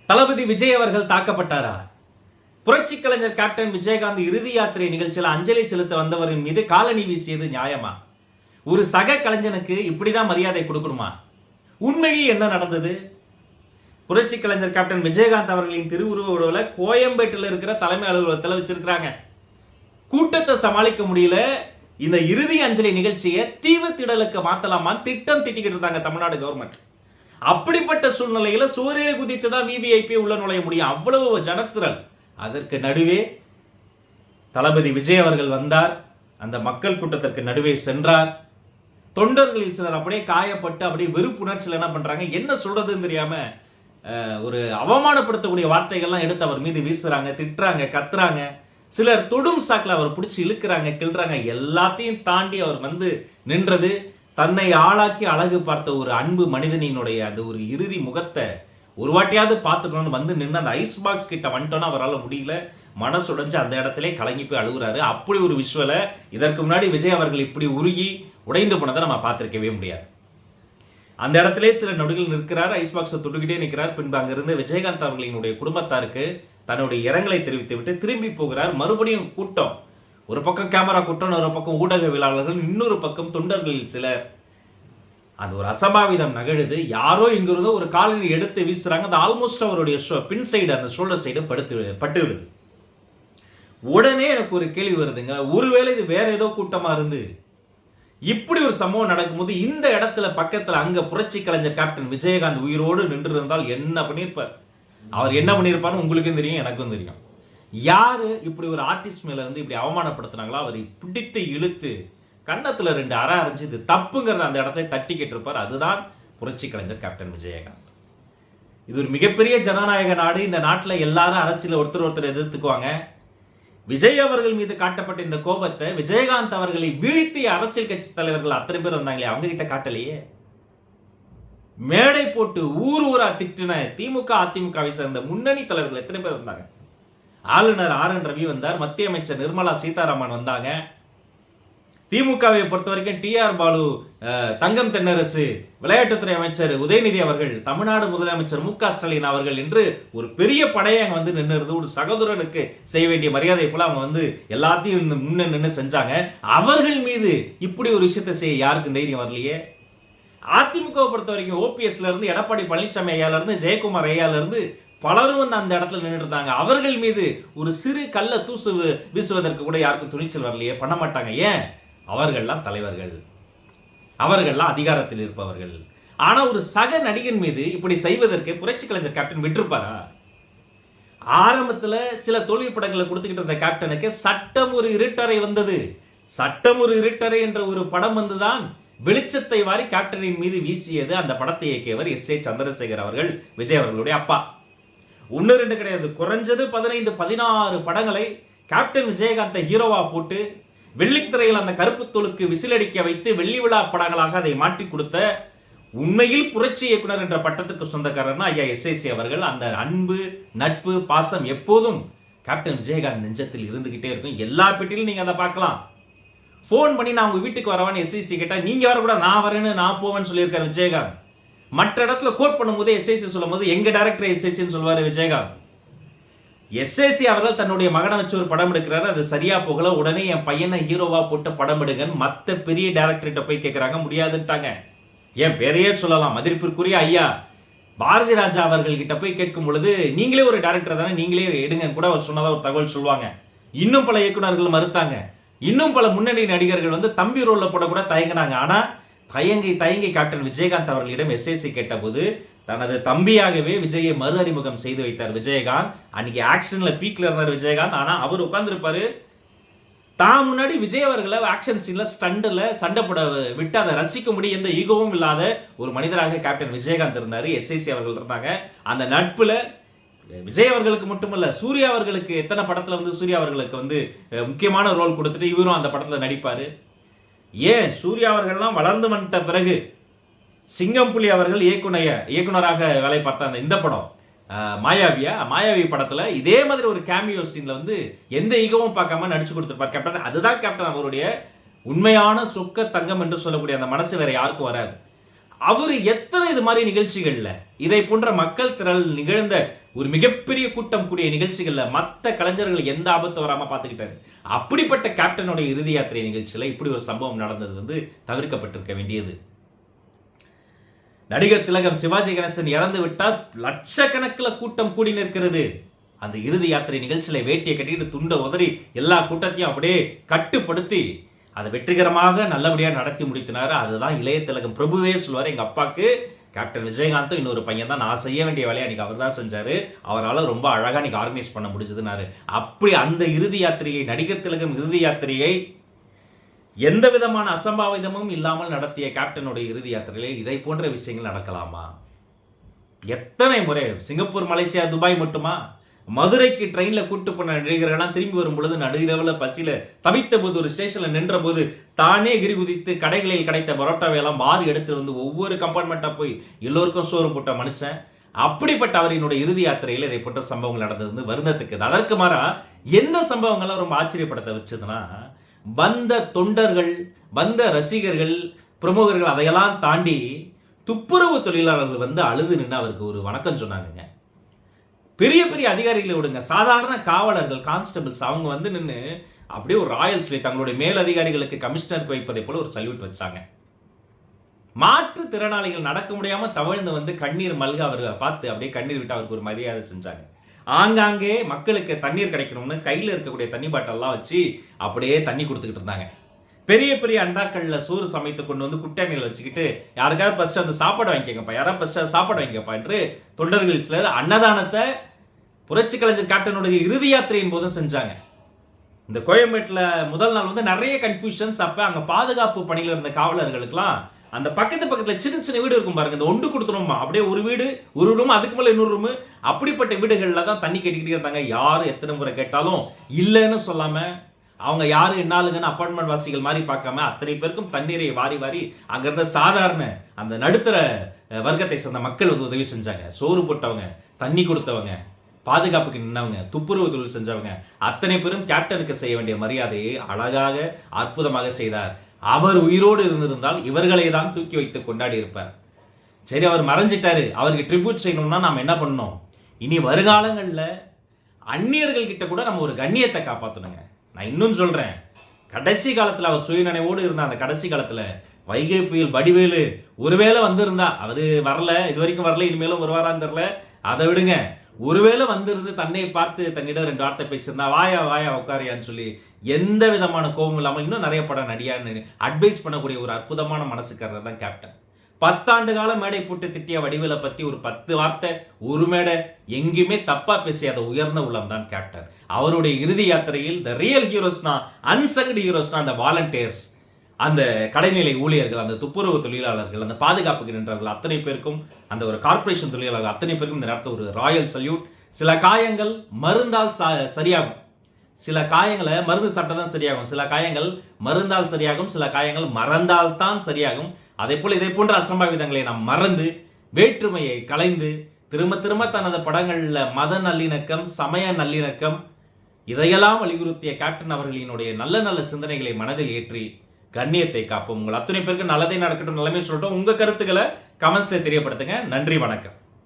தளபதி விஜய் அவர்கள் தாக்கப்பட்டாரா? புரட்சி கலைஞர் கேப்டன் விஜயகாந்த் இறுதி யாத்திரை நிகழ்ச்சியில் அஞ்சலி செலுத்த வந்தவரின் மீது காலணி வீசியது நியாயமா? ஒரு சக கலைஞனுக்கு இப்படிதான் மரியாதை கொடுக்கணுமா? உண்மையில் என்ன நடந்தது? புரட்சி கலைஞர் கேப்டன் விஜயகாந்த் அவர்களின் திருவுருவ கோயம்பேட்டில் இருக்கிற தலைமை அலுவலகத்தில் வச்சிருக்கிறாங்க. கூட்டத்தை சமாளிக்க முடியல. இந்த இறுதி அஞ்சலி நிகழ்ச்சியை தீவு திடலுக்கு மாத்தலாமான்னு திட்டம் திட்டிக்கிட்டு இருந்தாங்க தமிழ்நாடு கவர்மெண்ட். அப்படிப்பட்ட சூழ்நிலையில சூரிய குதித்து தான் விவிஐபி உள்ள நுழைய முடியும். அவ்வளவு ஜனத்திரள். அதற்கு நடுவே தளபதி விஜய் அவர்கள் வந்தார். அந்த மக்கள் கூட்டத்திற்கு நடுவே சென்றார். தொண்டர்களில் சிலர் அப்படியே காயப்பட்டு அப்படியே வெறுப்புணர்ச்சியில் என்ன பண்றாங்க, என்ன சொல்றதுன்னு தெரியாம ஒரு அவமானப்படுத்தக்கூடிய வார்த்தைகள்லாம் எடுத்து அவர் மீது வீசுறாங்க, திட்டுறாங்க, கத்துறாங்க. சிலர் தொடும் சாக்கில் அவர் பிடிச்சி இழுக்கிறாங்க, கிள்றாங்க. எல்லாத்தையும் தாண்டி அவர் வந்து நின்றது தன்னை ஆளாக்கி அழகு பார்த்த ஒரு அன்பு மனிதனினுடைய அந்த ஒரு இறுதி முகத்தை ஒரு வாட்டியாவது பார்த்துக்கணும்னு வந்து நின்று அந்த ஐஸ் பாக்ஸ் கிட்ட வந்துட்டோன்னா அவரால் முடியல. மனசுடைஞ்சு அந்த இடத்துல கலங்கி போய் அழுகுறாரு. அப்படி ஒரு விஷுவல இதற்கு முன்னாடி விஜய் அவர்கள் இப்படி உருகி உடைந்து போனதை நம்ம பார்த்துருக்கவே முடியாது. அந்த இடத்துல சில நொடிகள் நிற்கிறார், ஐஸ் பாக்ஸை தொட்டுக்கிட்டே நிற்கிறார். பின்பு அங்கிருந்து விஜயகாந்த் அவர்களினுடைய குடும்பத்தாருக்கு தன்னுடைய இரங்கலை தெரிவித்து விட்டு திரும்பி போகிறார். மறுபடியும் கூட்டம், ஒரு பக்கம் கேமரா கூட்டம், ஒரு பக்கம் ஊடகவியலாளர்கள், இன்னொரு பக்கம் தொண்டர்களில் சிலர். அந்த ஒரு அசம்பாவிதம் நகழுது. யாரோ இங்கிருந்து ஒரு காலனி எடுத்து வீசுறாங்க. அந்த ஆல்மோஸ்ட் அவருடைய பின் சைடு, அந்த ஷோல்டர் சைடு பட்டு விடுது. உடனே எனக்கு ஒரு கேள்வி வருதுங்க, ஒருவேளை இது வேற ஏதோ கூட்டமா இருந்து இப்படி ஒரு சம்பவம் நடக்கும்போது இந்த இடத்துல பக்கத்துல அங்க புரட்சி கலைஞர் கேப்டன் விஜயகாந்த் உயிரோடு நின்று இருந்தால் என்ன பண்ணியிருப்பார்? அவர் என்ன பண்ணியிருப்பாருன்னு உங்களுக்கும் தெரியும், எனக்கும் தெரியும். யாரு இப்படி ஒரு ஆர்டிஸ்ட் மேல வந்து இப்படி அவமானப்படுத்தினாங்களோ அவரை பிடித்து இழுத்து கன்னத்துல 2 அரை அரைஞ்சு இது தப்புங்கிறத அந்த இடத்துல தட்டிக்கிட்டு இருப்பார். அதுதான் புரட்சி கலைஞர் கேப்டன் விஜயகாந்த். இது ஒரு மிகப்பெரிய ஜனநாயக நாடு. இந்த நாட்டில் எல்லாரும் அரசியல் ஒருத்தர் எதிர்த்துக்குவாங்க. விஜய் அவர்கள் மீது காட்டப்பட்ட இந்த கோபத்தை விஜயகாந்த் அவர்களை வீழ்த்திய அரசியல் கட்சி தலைவர்கள் அத்தனை பேர் வந்தாங்களே, அவங்க கிட்ட காட்டலையே. மேடை போட்டு ஊரா திட்டின திமுக அதிமுகவை சேர்ந்த முன்னணி தலைவர்கள் எத்தனை பேர் வந்தாங்க? ஆளுநர் RN ரவி வந்தார், மத்திய அமைச்சர் நிர்மலா சீதாராமன் வந்தாங்க. திமுகவை பொறுத்த வரைக்கும் TR பாலு, தங்கம் தென்னரசு, விளையாட்டுத்துறை அமைச்சர் உதயநிதி அவர்கள், தமிழ்நாடு முதலமைச்சர் MK ஸ்டாலின் அவர்கள் என்று ஒரு பெரிய படையை அங்கே வந்து நின்றுது. ஒரு சகோதரனுக்கு செய்ய வேண்டிய மரியாதை போல அவங்க வந்து எல்லாத்தையும் முன்ன நின்று செஞ்சாங்க. அவர்கள் மீது இப்படி ஒரு விஷயத்தை செய்ய யாருக்கு தைரியம் வரலையே? அதிமுகவை பொறுத்த வரைக்கும் OPSல இருந்து எடப்பாடி பழனிசாமி ஐயால இருந்து ஜெயக்குமார் ஐயால இருந்து பலரும் வந்து அந்த இடத்துல நின்று இருந்தாங்க. அவர்கள் மீது ஒரு சிறு கல்ல தூசு வீசுவதற்கு கூட யாருக்கும் துணிச்சல் வரலையே, பண்ண மாட்டாங்க. ஏன்? அவர்கள்லாம் தலைவர்கள், அவர்கள்லாம் அதிகாரத்தில் இருப்பவர்கள். ஆனா ஒரு சக நடிகன் மீது இப்படி செய்வதற்கு புரட்சி கலைஞர் கேப்டன் விட்டுருப்பாரா? ஆரம்பத்துல சில தோல்வி படங்களை கொடுத்துக்கிட்டு இருந்த கேப்டனுக்கு சட்டம் ஒரு இருட்டறை வந்தது. சட்டம் ஒரு இருட்டறை என்ற ஒரு படம் வந்துதான் வெளிச்சத்தை வாரி கேப்டனின் மீது வீசியது. அந்த படத்தை இயக்கியவர் S.A. சந்திரசேகர் அவர்கள், விஜய் அவர்களுடைய அப்பா. 1-2 கிடையாது, குறைஞ்சது 15-16 படங்களை கேப்டன் விஜயகாந்தை ஹீரோவா போட்டு வெள்ளித்திரையில் அந்த கருப்பு தோலுக்கு விசிலடிக்க வைத்து வெள்ளி விழா படங்களாக அதை மாற்றி கொடுத்த உண்மையில் புரட்சி இயக்குனர் என்ற பட்டத்திற்கு சொந்தக்காரர்னா ஐயா SIC அவர்கள். அந்த அன்பு, நட்பு, பாசம் எப்போதும் கேப்டன் விஜயகாந்த் நெஞ்சத்தில் இருந்துகிட்டே இருக்கும். எல்லா பெட்டியிலும் நீங்க அதை பார்க்கலாம். போன் பண்ணி நான் உங்க வீட்டுக்கு வரவான்னு SIC கேட்டா நீங்க வரக்கூடாது, நான் வரேன்னு நான் போவேன்னு சொல்லியிருக்காரு விஜயகாந்த். மற்ற இடத்துல கோட் பண்ணும்போது SIC சொல்லும் போது எங்க டைரக்டர் SICன்னு சொல்லுவாரு விஜயகாந்த். SIC அவர்கள் தன்னுடைய மகனை வச்சு ஒரு படம் எடுக்கிறாரு, அது சரியா போகல. உடனே என் பையனை ஹீரோவா போட்டு படம் எடுங்கன்னு மற்ற பெரிய டைரக்டர்கிட்ட போய் கேட்கிறாங்க, முடியாதுட்டாங்க. என் பேரையே சொல்லலாம், மதிப்பிற்குரிய ஐயா பாரதி ராஜா அவர்கள் கிட்ட போய் கேட்கும் பொழுது நீங்களே ஒரு டைரக்டர் தானே, நீங்களே எடுங்க கூட அவர் சொன்னதா ஒரு தகவல் சொல்லுவாங்க. இன்னும் பல இயக்குநர்கள் மறுத்தாங்க. இன்னும் பல முன்னணி நடிகர்கள் வந்து தம்பி ரோல்ல போட கூட தயங்கினாங்க. ஆனா தயங்கி கேப்டன் விஜயகாந்த் அவர்களிடம் SIC கேட்டபோது தனது தம்பியாகவே விஜயை மறு அறிமுகம் செய்து வைத்தார் விஜயகாந்த். அன்னைக்கு ஆக்ஷன்ல பீக்ல இருந்தார் விஜயகாந்த். ஆனா அவர் உட்கார்ந்துருப்பாரு, தான் முன்னாடி விஜய் அவர்களை ஆக்ஷன் சீன்ல ஸ்டண்ட்ல சண்டை போட விட்டு அதை ரசிக்க முடியும் எந்த ஈகோவும் இல்லாத ஒரு மனிதராக கேப்டன் விஜயகாந்த் இருந்தாரு. SIC அவர்கள் இருந்தாங்க. அந்த நட்புல விஜய் அவர்களுக்கு மட்டுமல்ல, சூர்யா அவர்களுக்கு எத்தனை படத்துல வந்து சூர்யா அவர்களுக்கு வந்து முக்கியமான ரோல் கொடுத்துட்டு இவரும் அந்த படத்துல நடிப்பாரு. ஏன் சூர்யா அவர்கள்லாம் வளர்ந்து வந்துட்ட பிறகு சிங்கம்புலி அவர்கள் இயக்குனராக வேலை பார்த்த இந்த படம் மாயாவி படத்துல இதே மாதிரி ஒரு கேமியோ சீன்ல வந்து எந்த ஈகோவும் பார்க்காம நடிச்சு கொடுத்திருப்பார் கேப்டன். அதுதான் கேப்டன் அவருடைய உண்மையான சொக்க தங்கம் என்று சொல்லக்கூடிய அந்த மனசு வேற யாருக்கும் வராது. அவரு எத்தனை இது மாதிரி நிகழ்ச்சிகள்ல இதை போன்ற மக்கள் திரள் நிகழ்ந்த ஒரு மிகப்பெரிய கூட்டம் கூடிய நிகழ்ச்சிகள்ல மற்ற கலைஞர்கள் எந்த ஆபத்து வராம பார்த்துக்கிட்டாரு. அப்படிப்பட்ட கேப்டனுடைய இறுதி யாத்திரை நிகழ்ச்சியில இப்படி ஒரு சம்பவம் நடந்தது தவிர்க்கப்பட்டிருக்க வேண்டியது. நடிகர் திலகம் சிவாஜி கணேசன் இறந்து விட்டால் லட்சக்கணக்கில் கூட்டம் கூடி நிற்கிறது. அந்த இறுதி யாத்திரை நிகழ்ச்சியில வேட்டியை கட்டிட்டு துண்டை உதறி எல்லா கூட்டத்தையும் அப்படியே கட்டுப்படுத்தி அதை வெற்றிகரமாக நல்லபடியா நடத்தி முடித்தினாரு. அதுதான் இளைய திலகம் பிரபுவே சொல்லுவார், எங்க அப்பாக்கு கேப்டன் விஜயகாந்தும் இன்னொரு பையன் தான், நான் செய்ய வேண்டிய வேலையை அன்னைக்கு அவர் தான் செஞ்சாரு, அவரால் ரொம்ப அழகா இன்னைக்கு ஆர்கனைஸ் பண்ண முடிஞ்சதுனாரு. அப்படி அந்த இறுதி யாத்திரையை, நடிகர் திலகம் இறுதி யாத்திரையை எந்த விதமான அசம்பாவிதமும் இல்லாமல் நடத்திய கேப்டனுடைய இறுதி யாத்திரையிலே இதை போன்ற விஷயங்கள் நடக்கலாமா? எத்தனை முறை சிங்கப்பூர், மலேசியா, துபாய் மட்டுமா? மதுரைக்கு ட்ரெயின்ல கூட்டு போன நடிகர்கள்லாம் திரும்பி வரும் பொழுது நடுஇரவுல பசியில தவித்த போது ஒரு ஸ்டேஷன்ல நின்ற போது தானே எகிரி குதித்து கடைகளில் கிடைத்த பரோட்டாவை எல்லாம் மாறி எடுத்து வந்து ஒவ்வொரு கம்பார்ட்மெண்ட்டா போய் எல்லோருக்கும் சோறு போட்ட மனுஷன். அப்படிப்பட்ட அவரினுடைய இறுதி யாத்திரையில் இதை போன்ற சம்பவங்கள் நடந்தது வருந்தத்துக்கு. அதற்கு மாறா எந்த சம்பவங்கள்லாம் ரொம்ப ஆச்சரியப்படுத்த வச்சதுன்னா, வந்த தொண்டர்கள், வந்த ரசிகர்கள், பிரமுகர்கள் அதையெல்லாம் தாண்டி துப்புரவு தொழிலாளர்கள் வந்து அழுது நின்று அவருக்கு ஒரு வணக்கம் சொன்னாங்க. பெரிய பெரிய அதிகாரிகளை விடுங்க, சாதாரண காவலர்கள், கான்ஸ்டபிள்ஸ் அவங்க வந்து நின்று அப்படியே ஒரு ராயல் ஸ்லீட் தங்களுடைய மேல் அதிகாரிகளுக்கு, கமிஷனருக்கு வைப்பதை போல ஒரு சல்யூட் வச்சாங்க. மாற்றுத்திறனாளிகள் நடக்க முடியாம தவழ்ந்து வந்து கண்ணீர் மல்க அவரை பார்த்து அப்படியே கண்ணீர் விட்டு அவருக்கு ஒரு மரியாதை செஞ்சாங்க. ஆங்காங்கே மக்களுக்கு தண்ணீர் கிடைக்கணும்னு கையில் இருக்கக்கூடிய தண்ணி பாட்டெல்லாம் வச்சு அப்படியே தண்ணி கொடுத்துக்கிட்டு இருந்தாங்க. பெரிய பெரிய அண்டாக்கள்ல சோறு சமைத்து கொண்டு வந்து குட்டைமையில் வச்சுக்கிட்டு யாருக்காவது ஃபர்ஸ்ட் அந்த சாப்பாடு வாங்கிக்கப்பா, யாராவது ஃபர்ஸ்ட் சாப்பாடு வாங்கிக்கப்பா என்று தொண்டர்கள் சிலர் அன்னதானத்தை புரட்சி கலைஞர் கேப்டனுடைய இறுதி யாத்திரையின் போதும் செஞ்சாங்க. இந்த கோயம்பேட்டில் முதல் நாள் வந்து நிறைய கன்ஃபியூஷன்ஸ். அப்ப அங்க பாதுகாப்பு பணியில் இருந்த காவலர்களுக்கெல்லாம் அந்த பக்கத்துல சின்ன சின்ன வீடு இருக்கும் பாருங்க, இந்த ஒன்று கொடுத்துருமா, அப்படியே ஒரு வீடு ஒரு ரூம், அதுக்கு மேல இன்னொரு ரூம், அப்படிப்பட்ட வீடுகள்ல தான் தண்ணி கேட்டுக்கிட்டே இருந்தாங்க. யாரு எத்தனை முறை கேட்டாலும் இல்லைன்னு சொல்லாம, அவங்க யாரு என்னாலுங்கன்னு அப்பார்ட்மெண்ட் வாசிகள் மாதிரி பார்க்காம அத்தனை பேருக்கும் தண்ணீரை வாரி வாரி அங்க இருந்த சாதாரண அந்த நடுத்தர வர்க்கத்தை சேர்ந்த மக்கள் வந்து உதவி செஞ்சாங்க. சோறு போட்டவங்க, தண்ணி கொடுத்தவங்க, பாதுகாப்புக்கு நின்றவங்க, துப்புரவு தொழில் செஞ்சவங்க அத்தனை பேரும் கேப்டனுக்கு செய்ய வேண்டிய மரியாதையை அழகாக அற்புதமாக செய்தார். அவர் உயிரோடு இருந்திருந்தால் இவர்களை தான் தூக்கி வைத்து கொண்டாடி இருப்பார். சரி, அவர் மறைஞ்சிட்டாரு, அவருக்கு ட்ரிபியூட் செய்யணும்னா நாம் என்ன பண்ணணும்? இனி வருகாலங்களில் அந்நியர்கள் கிட்ட கூட நம்ம ஒரு கண்ணியத்தை காப்பாற்றணுங்க. நான் இன்னும் சொல்றேன், கடைசி காலத்தில் அவர் சுயநினைவோடு இருந்த அந்த கடைசி காலத்தில் வைகை புயல் வடிவேலு ஒருவேளை வந்திருந்தா, அவரு வரல, இது வரைக்கும் வரல, இனிமேலும் வருவாரான்னு தெரியல, அதை விடுங்க, ஒருவேளை வந்திருந்து தன்னை பார்த்து தன்னிடம் 2 வார்த்தை பேசியிருந்தா வாயா வாயா உட்காரியான்னு சொல்லி எந்த விதமான கோபம் இல்லாமல் இன்னும் நிறைய படம் நடிகான்னு அட்வைஸ் பண்ணக்கூடிய ஒரு அற்புதமான மனசுக்காரர் தான் கேப்டன். 10 ஆண்டு கால மேடை போட்டு திட்டிய வடிவேலை பத்தி ஒரு 10 வார்த்தை ஒரு மேடை எங்குமே தப்பா பேசியாத உயர்ந்த உள்ளம் தான் கேப்டன். அவருடைய இறுதி யாத்திரையில் த ரியல் ஹீரோஸ்னா, அன்சங்டு ஹீரோஸ்னா அந்த வாலண்டியர்ஸ், அந்த கடைநிலை ஊழியர்கள், அந்த துப்புரவு தொழிலாளர்கள், அந்த பாதுகாப்புக்கு நின்றவர்கள் அத்தனை பேருக்கும், அந்த ஒரு கார்பரேஷன் தொழிலாளர்கள் அத்தனை பேருக்கும் இந்த நேரத்தில் ஒரு ராயல் சல்யூட். சில காயங்கள் மருந்தால் சரியாகும், சில காயங்களை மருந்து சாப்பிட்டா தான் சரியாகும், சில காயங்கள் மருந்தால் சரியாகும், சில காயங்கள் மறந்தால் தான் சரியாகும். அதே போல இதை போன்ற அசம்பாவிதங்களை நாம் மறந்து வேற்றுமையை கலைந்து திரும்ப திரும்ப தனது படங்கள்ல மத நல்லிணக்கம், சமய நல்லிணக்கம் இதையெல்லாம் வலியுறுத்திய கேப்டன் அவர்களினுடைய நல்ல நல்ல சிந்தனைகளை மனதில் ஏற்றி கண்ணியத்தை காப்போம். உங்கள் அத்தனை பேருக்கு நல்லதே நடக்கட்டும், நல்லமே சொல்லட்டும். உங்க கருத்துக்களை கமெண்ட்ஸ்ல தெரியப்படுத்துங்க. நன்றி, வணக்கம்.